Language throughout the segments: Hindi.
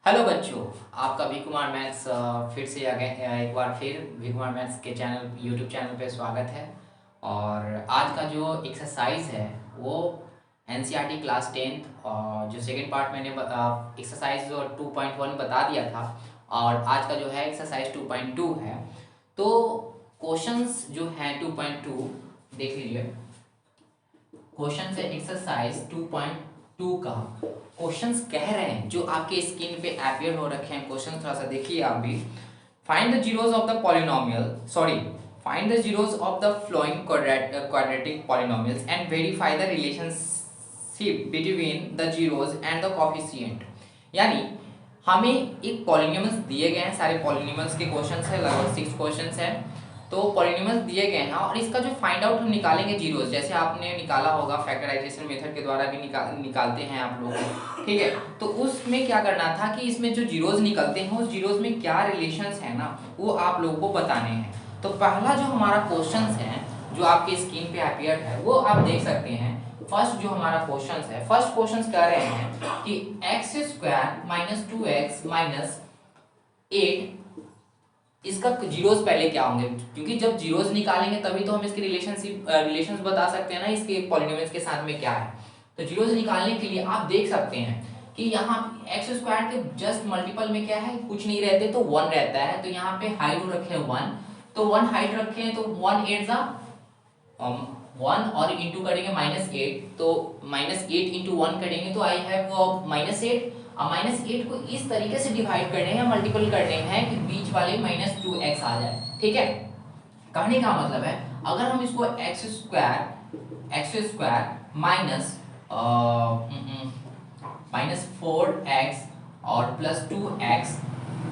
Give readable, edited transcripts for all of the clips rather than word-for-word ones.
हेलो बच्चों, आपका भी कुमार मैथ्स फिर से आ गए। एक बार फिर भी कुमार मैथ्स के चैनल यूट्यूब चैनल पे स्वागत है। और आज का जो एक्सरसाइज है वो एनसीईआरटी क्लास 10th और जो सेकंड पार्ट मैंने एक्सरसाइज 2.1 बता दिया था। और आज का जो है एक्सरसाइज 2.2 है। तो क्वेश्चंस जो है 2.2 देख लीजिए। क्वेश्चन है एक्सरसाइज 2.2 का। क्वेश्चंस कह रहे हैं जो आपके स्क्रीन पे अपियर हो रखे हैं, क्वेश्चन थोड़ा सा देखिए आप भी। Find the zeros of the polynomial find the zeros of the flowing quadratic polynomials and verify the relationship between the zeros and the coefficient. यानी हमें एक पॉलिनोमियल्स दिए गए हैं, सारे पॉलिनोमियल्स के क्वेश्चंस है, लगभग 6 क्वेश्चंस है। तो पॉलिनोमियल्स दिए गए हैं और इसका जो फाइंड आउट हम निकालेंगे जीरोस, जैसे आपने निकाला होगा फैक्टराइजेशन मेथड के द्वारा भी निकालते हैं आप लोग, ठीक है। तो उसमें क्या करना था कि इसमें जो जीरोस निकलते हैं उस जीरोस में क्या रिलेशंस है ना, वो आप लोगों को बताने हैं। तो पहला जो हमारा क्वेश्चन है जो आपके स्क्रीन पे अपीयर है वो आप देख सकते हैं। फर्स्ट जो हमारा क्वेश्चन है, फर्स्ट क्वेश्चन कह रहे हैं कि x square minus 2x minus 8, इसका जीरोस पहले क्या होंगे, क्योंकि जब जीरोस निकालेंगे तभी तो हम इसके रिलेशंस बता सकते हैं ना इसके पॉलिनोमियल्स के साथ में क्या है। तो जीरोस निकालने के लिए आप देख सकते हैं कि यहाँ एक्स स्क्वायर के जस्ट मल्टीपल में क्या है, कुछ नहीं रहते तो 1 रहता है। तो यहाँ पे हाइट रखे हैं 1, तो 1 हाइट रखे हैं तो 1 8 जा 1 और इंटू करेंगे -8, तो -8 इंटू 1 करेंगे तो आई हैव -8। अब -8 को इस तरीके से डिवाइड करने हैं, मल्टीपल करने हैं कि बीच वाले -2x आ जाए, ठीक है। कहने का मतलब है अगर हम इसको x स्क्वायर माइनस 4x और प्लस 2x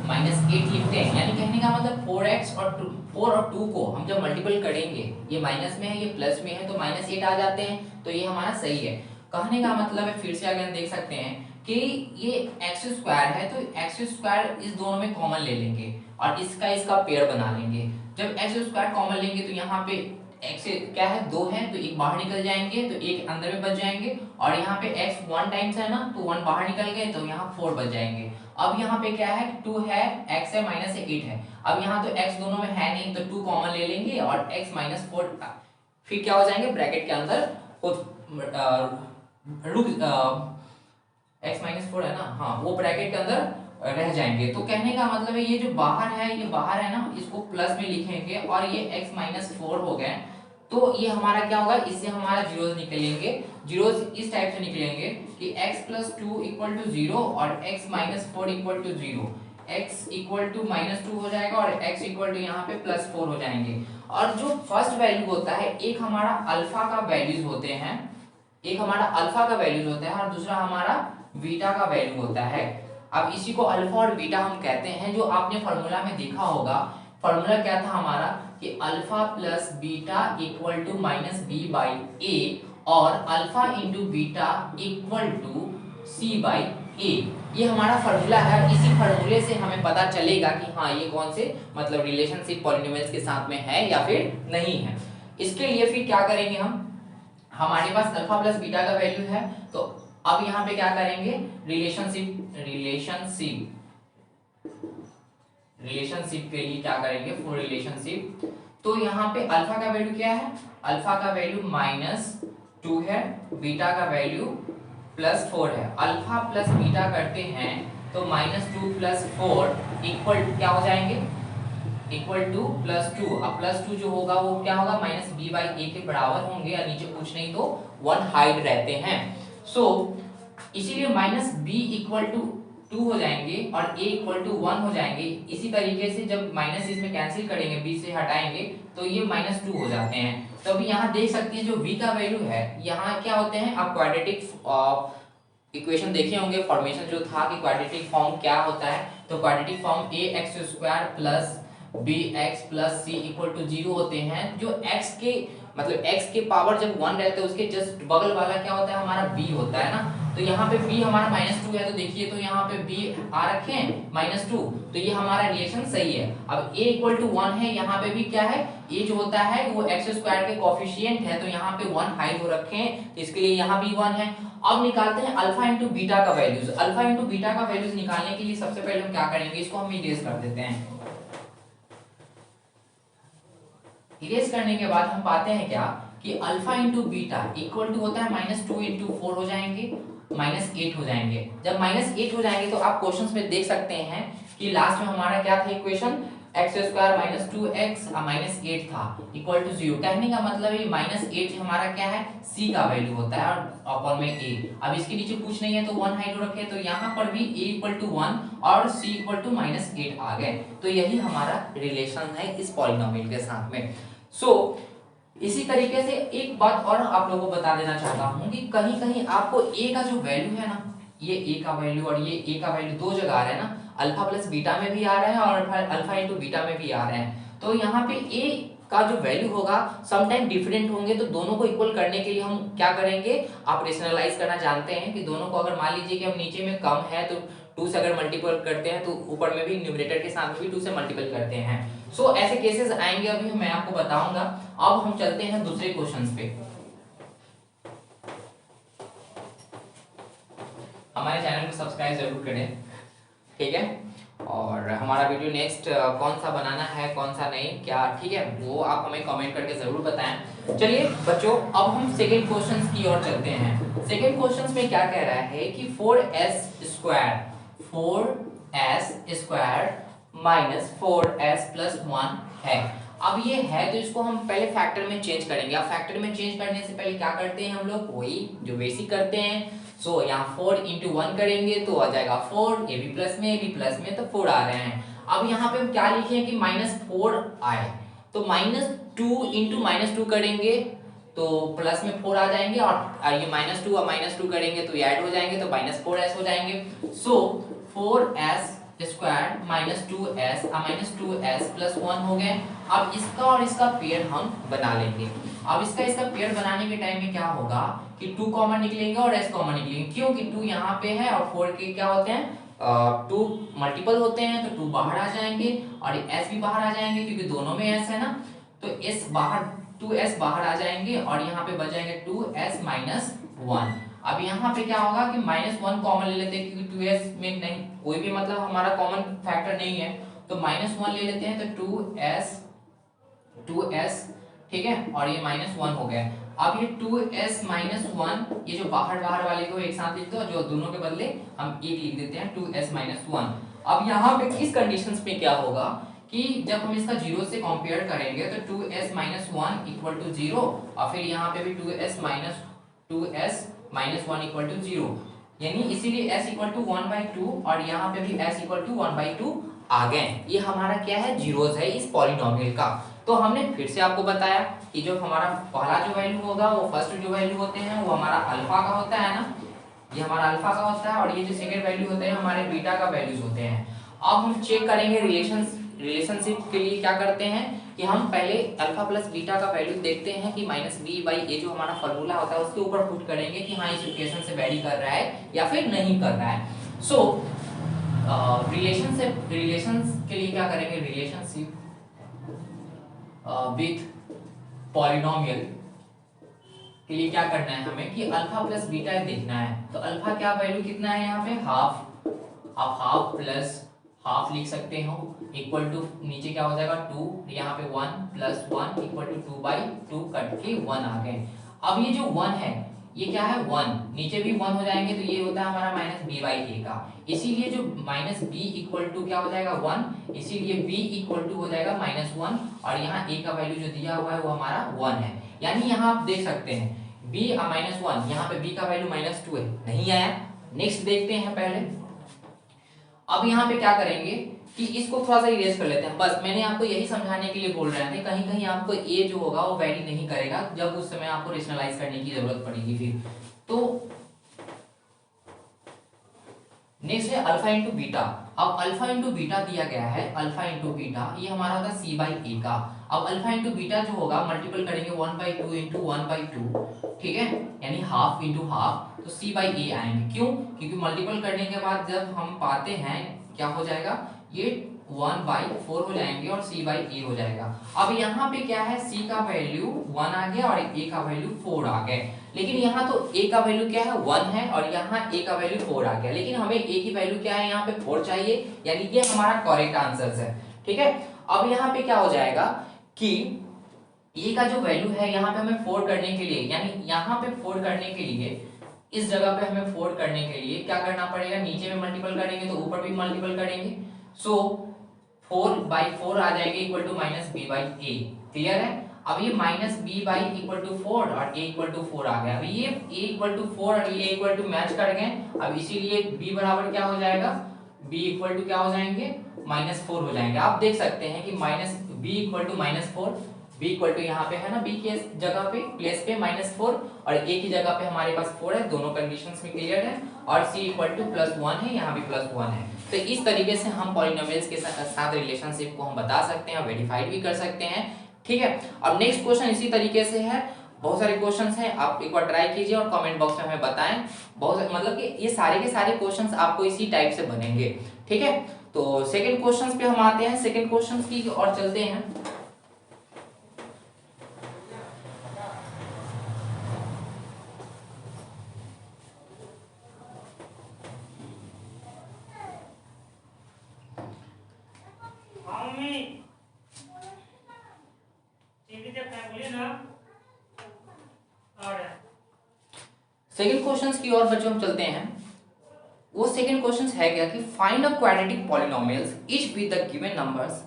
-8 लिखते हैं, यानी कहने का मतलब 4 और 2 को हम जब मल्टीपल करेंगे, ये माइनस में है ये प्लस में है तो -8 आ जाते हैं, तो ये हमारा सही है। कहने का मतलब है, फिर से अगर देख सकते हैं कि ये एक्स स्क्वायर है तो एक्स स्क्वायर इस दोनों में कॉमन ले लेंगे और इसका पेयर बना लेंगे। जब एक्स स्क्वायर कॉमन लेंगे तो यहाँ पे एक्स क्या है 2 है तो एक बाहर निकल जाएंगे तो एक अंदर में बच जाएंगे, और यहाँ पे x 1 टाइम्स है ना तो 1 बाहर निकल गए तो यहाँ 4 बच जाएंगे। अब यहाँ पे क्या है 2 है, x है माइनस 8 है। अब यहाँ तो x दोनों में है नहीं तो 2 कॉमन ले लेंगे और x माइनस 4 फिर क्या हो जाएंगे ब्रैकेट के अंदर रुक x माइनस 4 है ना, हाँ वो ब्रैकेट के अंदर रह जाएंगे। तो कहने का मतलब है ये जो बाहर है ये बाहर है ना, इसको प्लस में लिखेंगे और ये x माइनस 4 हो गए तो ये हमारा क्या होगा, इससे हमारा जीरोस निकलेंगे। जीरोस इस टाइप से निकलेंगे कि x प्लस 2 इक्वल टू 0 और x minus 4 equal to 0, x equal to -2 हो जाएगा और x इक्वल टू यहाँ पे +4 हो जाएंगे। और जो फर्स्ट वैल्यू होता है, एक हमारा अल्फा का वैल्यूज होते हैं, एक हमारा अल्फा का वैल्यूज होता है और दूसरा हमारा बीटा का वैल्यू होता है। अब इसी को अल्फा और बीटा हम कहते हैं। जो आपने फॉर्मूला में देखा होगा, फॉर्मूला क्या था हमारा कि alpha plus beta equal to -b/a और alpha into beta equal to c/a। ये हमारा फॉर्मूला है। इसी फॉर्मूले से हमें पता चलेगा कि हाँ ये कौन से मतलब रिलेशनशिप पॉलिनोमियल्स के साथ में है या फिर नहीं है। इसके लिए फिर क्या करेंगे हम, हमारे पास अल्फा प्लस बीटा का वैल्यू है तो अब यहाँ पे क्या करेंगे रिलेशनशिप के लिए क्या करेंगे फॉर रिलेशनशिप। तो यहाँ पे अल्फा का वैल्यू क्या है, अल्फा का वैल्यू -2 है, बीटा का वैल्यू +4 है। अल्फा प्लस बीटा करते हैं तो -2 + 4 इक्वल क्या हो जाएंगे, इक्वल टू +2। अब +2 जो होगा वो क्या होगा -b/a के बराबर होंगे और नीचे कुछ नहीं तो 1 हाइड रहते हैं। सो इसीलिए -b इक्वल टू 2 हो जाएंगे और a इक्वल टू 1 हो जाएंगे। इसी तरीके से जब माइनस इसमें कैंसिल करेंगे, b से हटाएंगे तो ये -2 हो जाते हैं। तो अभी यहाँ देख सकते हैं जो v का वैल्यू है, यहाँ क्या होते हैं, आप क्वाड्रेटिक इक्वेशन देखे होंगे, फॉर्मेशन जो था कि क्वाड्रेटिक फॉर्म क्या होता है। तो quadratic form ax² plus bx plus c equal to 0 होते हैं। जो x के मतलब x के पावर जब 1 रहता है उसके जस्ट बगल वाला क्या होता है हमारा b होता है ना। तो यहाँ पे b हमारा -2 है तो देखिए तो यहाँ पे b आ रखे हैं -2, तो ये हमारा रिलेशन सही है। अब a इक्वल टू 1 है, यहाँ पे भी क्या है a जो होता है वो x² के कोफिशिएंट है तो यहाँ पे 1 हाइड हो रखे हैं तो इसके लिए यहाँ भी 1 है। अब निकालते हैं अल्फा इंटू बीटा का वैल्यूज। अल्फा इंटू बीटा का वैल्यूज निकालने के लिए सबसे पहले हम क्या करेंगे, इसको हम इरेज कर देते हैं। इरेज करने के बाद हम पाते हैं क्या कि alpha into beta equal to होता है -2 इंटू 4 हो जाएंगे, -8 हो जाएंगे। जब -8 हो जाएंगे तो आप क्वेश्चंस में देख सकते हैं कि लास्ट में हमारा क्या था इक्वेशन, x² - 2x -8 था इक्वल टू 0। कहने का मतलब है -8 हमारा क्या है, c का वैल्यू होता है और अपॉन में a। अब इसके नीचे कुछ नहीं है तो 1 हाइड्रो रखे, तो यहाँ पर भी a इक्वल टू 1 और c इक्वल टू -8 आ गए। तो यही हमारा रिलेशन है इस पॉलिनोमियल के साथ में। इसी तरीके से एक बात और आप लोगों को बता देना चाहता हूं कि कहीं कहीं आपको a का जो वैल्यू है ना, ये a का वैल्यू और ये a का वैल्यू दो जगह आ रहा है ना, अल्फा प्लस बीटा में भी आ रहा है और अल्फा इंटू बीटा में भी आ रहे हैं। तो यहाँ पे a का जो वैल्यू होगा समटाइम डिफरेंट होंगे, तो दोनों को इक्वल करने के लिए हम क्या करेंगे, आप रेशनलाइज करना जानते हैं कि दोनों को अगर मान लीजिए कि हम नीचे में कम है तो 2 से अगर मल्टीपल करते हैं तो ऊपर में भी न्यूमरेटर के साथ भी 2 से मल्टीपल करते हैं। ऐसे केसेस आएंगे, अभी मैं आपको बताऊंगा। अब हम चलते हैं दूसरे क्वेश्चंस पे। हमारे चैनल को सब्सक्राइब जरूर करें, ठीक है। और हमारा वीडियो नेक्स्ट कौन सा बनाना है कौन सा नहीं क्या, ठीक है, वो आप हमें कमेंट करके जरूर बताएं। चलिए बच्चों, अब हम सेकेंड क्वेश्चन की ओर चलते हैं। सेकेंड क्वेश्चन में क्या कह रहा है कि 4s² माइनस 4s प्लस 1 है। अब ये है तो इसको हम पहले फैक्टर में चेंज करेंगे। अब फैक्टर में चेंज करने से पहले क्या करते हैं हम लोग, वही जो बेसिक करते हैं। यहाँ 4 इंटू 1 करेंगे तो आ जाएगा 4, ए बी प्लस में तो 4 आ रहे हैं। अब यहाँ पे हम क्या लिखे कि -4 आए, तो -2 इंटू -2 करेंगे तो प्लस में 4 आ जाएंगे, और ये -2 और -2 करेंगे तो ये ऐड हो जाएंगे तो -4s हो जाएंगे। 4s स्क्वायर -2s प्लस 1 हो गए। अब इसका और इसका पेयर हम बना लेंगे। अब इसका पेयर बनाने के टाइम में क्या होगा कि 2 कॉमन निकलेंगे और s कॉमन निकलेंगे, क्योंकि 2 यहाँ पे है और 4 के क्या होते हैं, 2 मल्टीपल होते हैं तो 2 बाहर आ जाएंगे और s भी बाहर आ जाएंगे क्योंकि दोनों में s है ना, तो s बाहर 2s बाहर आ जाएंगे और यहाँ पे बच जाएंगे 2s माइनस 1। अब यहाँ पे क्या होगा कि -1 कॉमन ले लेते हैं क्योंकि 2s में नहीं कोई भी मतलब हमारा कॉमन फैक्टर नहीं है, तो -1 ले लेते हैं तो 2s, ठीक है, और ये -1 हो गया। अब ये 2s माइनस 1, ये जो बाहर वाले को एक साथ लिख दो, जो दोनों के बदले हम एक लिख देते हैं 2s माइनस 1। अब यहाँ पे इस कंडीशंस पे क्या होगा कि जब हम इसका 0 से कंपेयर करेंगे तो 2s माइनस 1 इक्वल टू 0, और फिर यहाँ पे भी 2s माइनस 1 इक्वल टू 0, यानी इसीलिए s इक्वल टू 1/2 और यहाँ पे भी s इक्वल टू 1/2 आ गए। ये हमारा क्या है, जीरोस है इस पॉलिनोमियल का। तो हमने फिर से आपको बताया कि जो हमारा पहला जो वैल्यू होगा वो फर्स्ट जो वैल्यू होते हैं वो हमारा अल्फा का होता है ना, ये हमारा अल्फा का होता है, और ये जो सेकंड वैल्यू होते हैं हमारे बीटा का वैल्यूज होते हैं। अब हम चेक करेंगे रिलेशनशिप के लिए क्या करते हैं कि हम पहले अल्फा प्लस बीटा का वैल्यू देखते हैं कि -b/a जो हमारा फॉर्मूला होता है उसके ऊपर पुट करेंगे कि हाँ इस इक्वेशन से वैरी कर रहा है या फिर नहीं कर रहा है। रिलेशंस के लिए क्या करेंगे, रिलेशनशिप विथ पॉलिनोमियल के लिए क्या करना है हमें कि अल्फा प्लस बीटा देखना है। तो अल्फा क्या वैल्यू कितना है यहाँ पे, हाफ। आप हाफ प्लस हाफ लिख सकते हो इक्वल टू नीचे क्या हो जाएगा 2, यहाँ पे 1 प्लस 1 इक्वल टू 2/2 कट के 1 आ गए। अब ये जो 1 है ये क्या है 1, नीचे भी 1 हो जाएंगे तो ये होता है हमारा -b/a का, इसीलिए जो -b इक्वल टू क्या हो जाएगा 1, इसीलिए b इक्वल टू हो जाएगा -1, और यहाँ a का वैल्यू जो दिया हुआ है वो हमारा 1 है। यानी यहाँ आप देख सकते हैं b -1, यहाँ पे b का वैल्यू -2 है, नहीं आया। नेक्स्ट देखते हैं पहले। अब यहाँ पे क्या करेंगे कि इसको थोड़ा सा इरेज कर लेते हैं। बस मैंने आपको यही समझाने के लिए बोल रहे थे, कहीं कहीं आपको ए जो होगा वो वैरी नहीं करेगा, जब उस समय आपको रेशनलाइज करने की जरूरत पड़ेगी फिर। तो नेक्स्ट है अल्फा इंटू बीटा। अब अल्फा इंटू बीटा दिया गया है, अल्फा इंटू बीटा ये हमारा होगा c/a का। अब अल्फा इंटू बीटा जो होगा मल्टीपल करेंगे 1/2 इंटू 1/2, ठीक है, यानी हाफ इंटू हाफ, तो सी बाई ए आएंगे। क्यों? क्योंकि मल्टीपल करने के बाद जब हम पाते हैं क्या हो जाएगा, ये 1/4 हो जाएंगे और c बाई ए हो जाएगा। अब यहाँ पे क्या है, c का वैल्यू 1 आ गया और a का वैल्यू 4 आ गए। लेकिन यहाँ तो a का वैल्यू क्या है, 1 है और यहाँ a का वैल्यू 4 आ गया। लेकिन हमें a की वैल्यू क्या है, यहाँ पे 4 चाहिए, यानी ये हमारा करेक्ट आंसर है। ठीक है, अब यहाँ पे क्या हो जाएगा कि a का जो वैल्यू है यहाँ पे हमें 4 करने के लिए, यानी यहाँ पे 4 करने के लिए, इस जगह पे हमें 4 करने के लिए क्या करना पड़ेगा, नीचे में मल्टीपल करेंगे तो ऊपर भी मल्टीपल करेंगे। सो 4/4 आ जाएंगे equal to minus B by A. Clear है? अब ये minus B by equal to 4 और a इक्वल टू 4 आ गया। अब ये a इक्वल टू 4 और ये इक्वल टू मैच कर गए। अब इसीलिए b बराबर क्या हो जाएगा, b इक्वल टू क्या हो जाएंगे, -4 हो जाएंगे। आप देख सकते हैं कि minus b equal to -4, b equal to यहाँ पे है ना, b के जगह पे प्लेस पे -4 और a की जगह पे हमारे पास 4 है, दोनों कंडीशंस में क्लियर है। और c इक्वल टू +1 है, यहाँ भी +1 है। तो इस तरीके से हम पॉलिनोमियल्स के साथ रिलेशनशिप को हम बता सकते हैं, वेरीफाइड भी कर सकते हैं। ठीक है, अब नेक्स्ट क्वेश्चन इसी तरीके से है, बहुत सारे क्वेश्चंस हैं, आप एक बार ट्राई कीजिए और कमेंट बॉक्स में हमें बताएं। बहुत मतलब कि ये सारे के सारे क्वेश्चंस आपको इसी टाइप से बनेंगे। ठीक है, तो सेकंड क्वेश्चंस पे हम आते हैं, सेकंड क्वेश्चंस की और चलते हैं। सेकंड क्वेश्चंस की ओर बच्चों हम चलते हैं। वो सेकंड क्वेश्चन है क्या कि find a quadratic polynomials each with the given numbers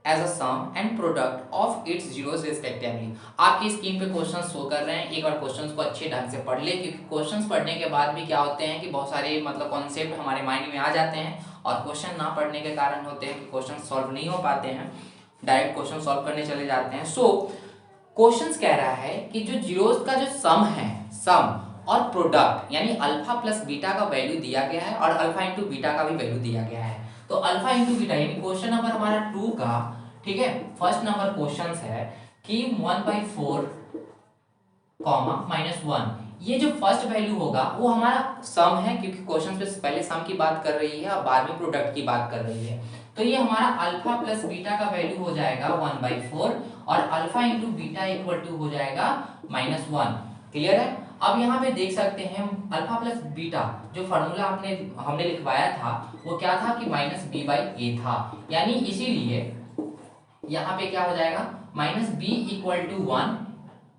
as a sum and product of its zeros respectively. आपकी स्क्रीन पे क्वेश्चंस शो कर रहे हैं, एक बार क्वेश्चंस को अच्छे ढंग से पढ़ ले, क्योंकि क्वेश्चंस पढ़ने के बाद भी क्या होते हैं कि बहुत सारे मतलब कॉन्सेप्ट हमारे माइंड में आ जाते हैं और क्वेश्चन ना पढ़ने के कारण होते हैं कि क्वेश्चन सॉल्व नहीं हो पाते हैं, डायरेक्ट क्वेश्चन सॉल्व करने चले जाते हैं। सो क्वेश्चंस कह रहा है कि जो जीरोस का जो सम है, सम और प्रोडक्ट यानी अल्फा प्लस बीटा का वैल्यू दिया गया है और अल्फा इंटू बीटा का भी वैल्यू दिया गया है। तो अल्फा इंटू बीटा यानी क्वेश्चन नंबर हमारा 2 का, ठीक है, फर्स्ट नंबर क्वेश्चन है कि 1/4 -1, ये जो फर्स्ट वैल्यू होगा वो हमारा सम है, क्योंकि क्वेश्चन पे पहले सम की बात कर रही है और बाद में प्रोडक्ट की बात कर रही है। तो ये हमारा अल्फा प्लस बीटा का वैल्यू हो जाएगा 1/4 और alpha into beta equal to हो जाएगा -1। क्लियर है? अब यहाँ पे देख सकते हैं अल्फा प्लस बीटा जो फार्मूला हमने लिखवाया था वो क्या था कि -b/a था, यानी इसीलिए यहाँ पे क्या हो जाएगा -b इक्वल टू 1,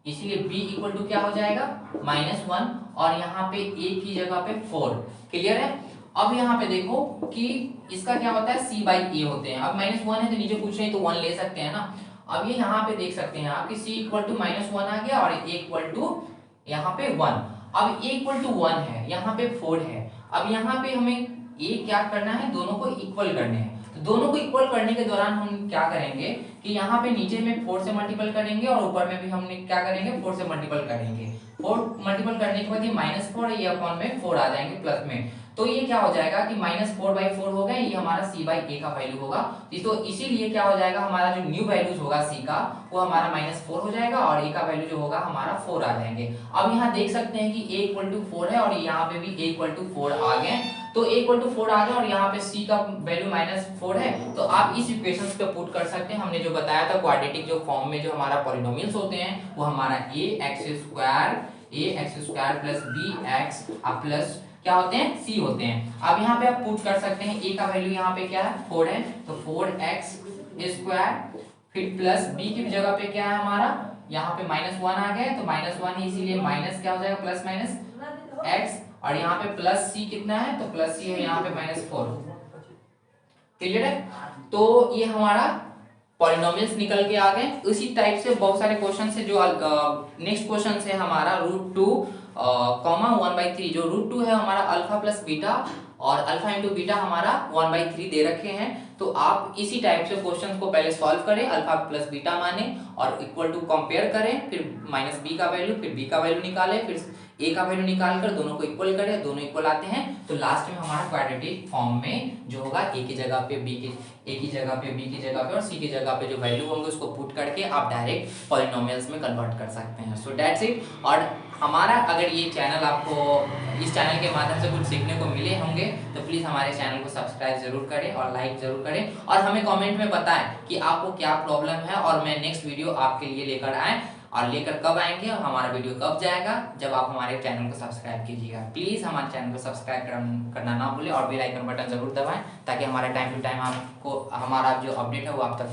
इसीलिए b इक्वल टू क्या हो जाएगा -1 और यहाँ पे a की जगह पे 4। क्लियर है? अब यहाँ पे देखो कि इसका क्या होता है c/a होते हैं। अब -1 है तो नीचे पूछ रहे हैं तो 1 ले सकते हैं ना। अब ये यहाँ पे देख सकते हैं आप कि c इक्वल टू -1 आ गया और a इक्वल टू यहाँ पे 1। अब a इक्वल टू 1 है, यहाँ पे 4 है। अब यहाँ पे हमें a क्या करना है, दोनों को इक्वल करने हैं। तो दोनों को इक्वल करने के दौरान हम क्या करेंगे कि यहाँ पे नीचे में 4 से मल्टीपल करेंगे और ऊपर में भी हमने क्या करेंगे 4 से मल्टीपल करेंगे। 4 मल्टीपल करने के बाद ये -4 ये अपॉन में 4 आ जाएंगे प्लस में। तो ये क्या हो जाएगा कि -4/4 हो गए, ये हमारा c/a का वैल्यू होगा। तो इसीलिए क्या हो जाएगा हमारा जो न्यू वैल्यूज होगा c का वो हमारा -4 हो जाएगा और a का वैल्यू जो होगा हमारा 4 आ जाएंगे। अब यहाँ देख सकते हैं कि a इक्वल टू 4 है और यहाँ पे भी a इक्वल टू 4 आ गए। तो a इक्वल टू 4 आ गया और यहाँ पे c का वैल्यू -4 है। तो आप इस इक्वेशंस पे पुट कर सकते हैं। हमने जो बताया था क्वाड्रेटिक जो फॉर्म में जो हमारा पॉलिनोमियल्स होते हैं वो हमारा ax² प्लस bx प्लस क्या होते हैं c होते हैं। अब यहाँ पे आप पुट कर सकते हैं a का वैल्यू यहाँ पे क्या है 4 है, तो 4x², फिर प्लस b की जगह पे क्या है हमारा यहाँ पे -1 आ गया, तो -1 है इसीलिए माइनस क्या हो जाएगा प्लस माइनस x और यहाँ पे प्लस c कितना है, तो प्लस c है यहाँ पे -4। क्लियर है? तो ये हमारा पॉलिनोमियल्स निकल के आ गए। उसी टाइप से बहुत सारे क्वेश्चन है। जो नेक्स्ट क्वेश्चन है हमारा √2, 1/3, जो √2 है हमारा अल्फा प्लस बीटा और अल्फा इंटू बीटा हमारा 1/3 दे रखे हैं। तो आप इसी टाइप से क्वेश्चन को पहले सॉल्व करें, अल्फा प्लस बीटा माने और इक्वल टू कंपेयर करें, फिर -b का वैल्यू, फिर b का वैल्यू निकालें, फिर a का वैल्यू निकाल कर दोनों को इक्वल करें, दोनों इक्वल आते हैं तो लास्ट में हमारा क्वाड्रेटिक फॉर्म में जो होगा a की जगह पे b की जगह पे b की जगह पे और c की जगह पे जो वैल्यू होंगे उसको पुट करके आप डायरेक्ट पॉलिनोमियल्स में कन्वर्ट कर सकते हैं। So that's it. और हमारा अगर ये चैनल आपको इस चैनल के माध्यम से कुछ सीखने को मिले होंगे तो प्लीज़ हमारे चैनल को सब्सक्राइब जरूर करें और लाइक जरूर करें, और हमें कमेंट में बताएं कि आपको क्या प्रॉब्लम है और मैं नेक्स्ट वीडियो आपके लिए लेकर आए, और लेकर कब आएंगे और हमारा वीडियो कब जाएगा, जब आप हमारे चैनल को सब्सक्राइब कीजिएगा। प्लीज़ हमारे चैनल को सब्सक्राइब करना ना भूलें और बेल आइकन बटन जरूर दबाएं ताकि हमारा टाइम टू टाइम आपको हमारा जो अपडेट है वो आप तक